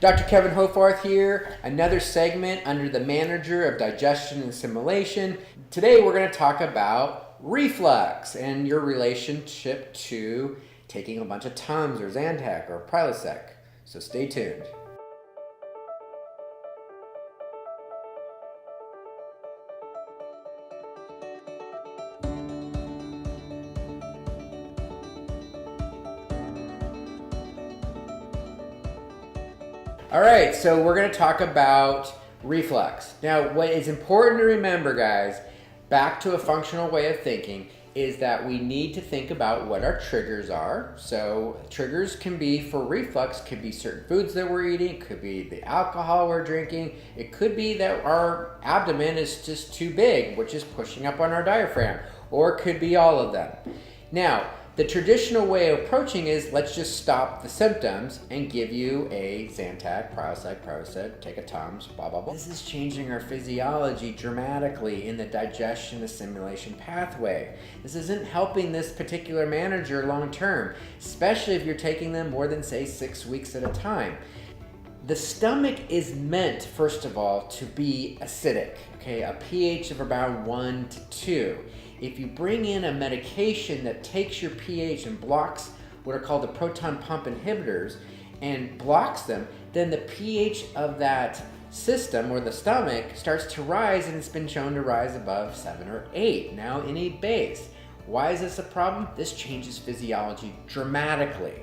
Dr. Kevin Hofarth here, another segment under the manager of Digestion Assimilation. Today we're going to talk about reflux and your relationship to taking a bunch of Tums or Zantac or Prilosec. So stay tuned. All right, so we're going to talk about reflux. Now, what is important to remember, guys, back to a functional way of thinking, is that we need to think about what our triggers are. So triggers can be for reflux, could be certain foods that we're eating, it could be the alcohol we're drinking, it could be that our abdomen is just too big, which is pushing up on our diaphragm, or it could be all of them. Now, the traditional way of approaching is let's just stop the symptoms and give you a Zantac, Prilosec, take a Tums, blah, blah, blah. This is changing our physiology dramatically in the digestion assimilation pathway. This isn't helping this particular manager long term, especially if you're taking them more than, say, 6 weeks at a time. The stomach is meant, first of all, to be acidic, okay? A pH of around 1 to 2. If you bring in a medication that takes your pH and blocks what are called the proton pump inhibitors and blocks them, then the pH of that system or the stomach starts to rise, and it's been shown to rise above 7 or 8, now in a base. Why is this a problem? This changes physiology dramatically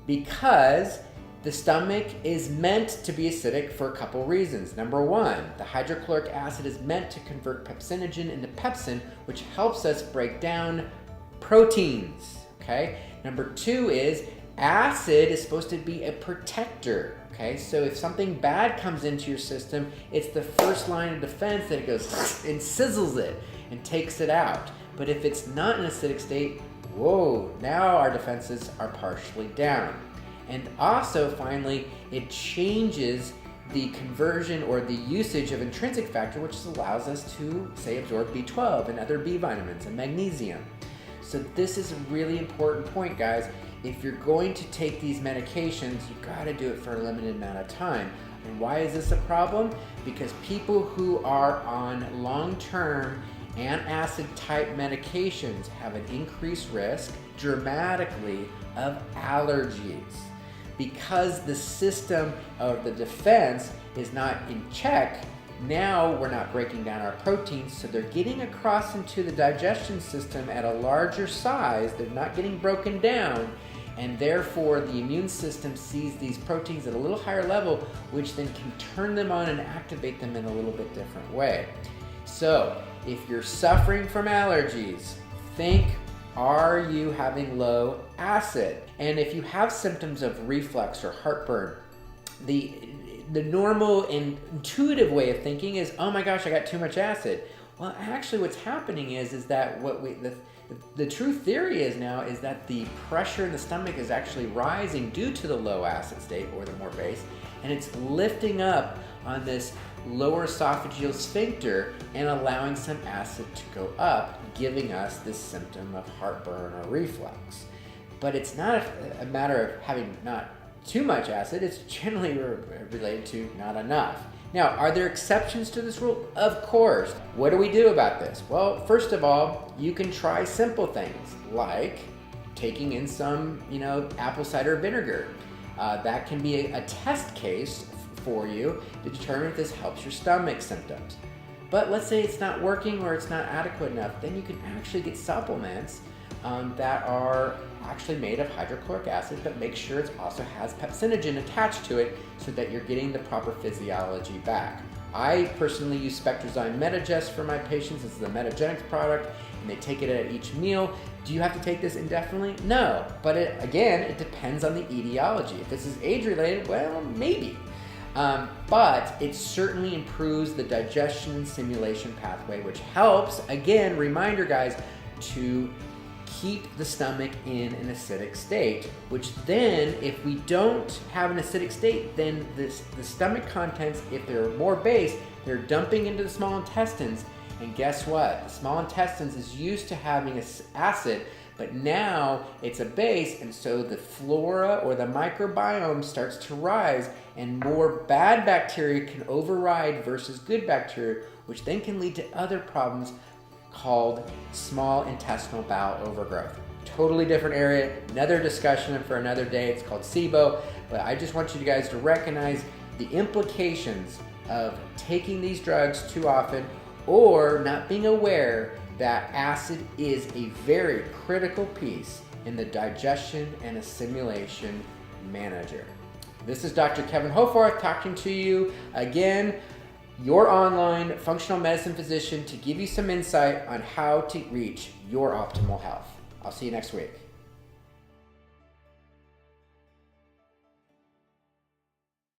because the stomach is meant to be acidic for a couple reasons. Number one, the hydrochloric acid is meant to convert pepsinogen into pepsin, which helps us break down proteins, okay? Number two is acid is supposed to be a protector, okay? So if something bad comes into your system, it's the first line of defense that it goes and sizzles it and takes it out. But if it's not in an acidic state, whoa, now our defenses are partially down. And also, finally, it changes the conversion or the usage of intrinsic factor, which allows us to, say, absorb B12 and other B vitamins and magnesium. So this is a really important point, guys. If you're going to take these medications, you've got to do it for a limited amount of time. And why is this a problem? Because people who are on long-term antacid type medications have an increased risk dramatically of allergies. Because the system of the defense is not in check, now we're not breaking down our proteins, so they're getting across into the digestion system at a larger size, they're not getting broken down, and therefore the immune system sees these proteins at a little higher level, which then can turn them on and activate them in a little bit different way. So, if you're suffering from allergies, think, are you having low acid? And if you have symptoms of reflux or heartburn, the normal and intuitive way of thinking is, oh my gosh, I got too much acid. Well, actually what's happening is that the true theory is now is that the pressure in the stomach is actually rising due to the low acid state or the more base, and it's lifting up on this lower esophageal sphincter and allowing some acid to go up, giving us this symptom of heartburn or reflux. But it's not a matter of having not too much acid, it's generally related to not enough. Now, are there exceptions to this rule? Of course. What do we do about this? Well, first of all, you can try simple things like taking in some, apple cider vinegar. That can be a test case for you to determine if this helps your stomach symptoms. But let's say it's not working or it's not adequate enough, then you can actually get supplements that are actually made of hydrochloric acid, but make sure it also has pepsinogen attached to it so that you're getting the proper physiology back. I personally use Spectrazyme Medigest for my patients. This is a Metagenics product, and they take it at each meal. Do you have to take this indefinitely? No, but it depends on the etiology. If this is age-related, well, maybe. But it certainly improves the digestion assimilation pathway, which helps, again, reminder guys, to keep the stomach in an acidic state, which then, if we don't have an acidic state, then the stomach contents, if they're more base, they're dumping into the small intestines, and guess what? The small intestines is used to having acid, but now it's a base, and so the flora or the microbiome starts to rise, and more bad bacteria can override versus good bacteria, which then can lead to other problems called small intestinal bowel overgrowth. Totally different area, another discussion for another day. It's called SIBO, but I just want you guys to recognize the implications of taking these drugs too often or not being aware that acid is a very critical piece in the digestion and assimilation manager. This is Dr. Kevin Hofarth talking to you again, your online functional medicine physician, to give you some insight on how to reach your optimal health. I'll see you next week.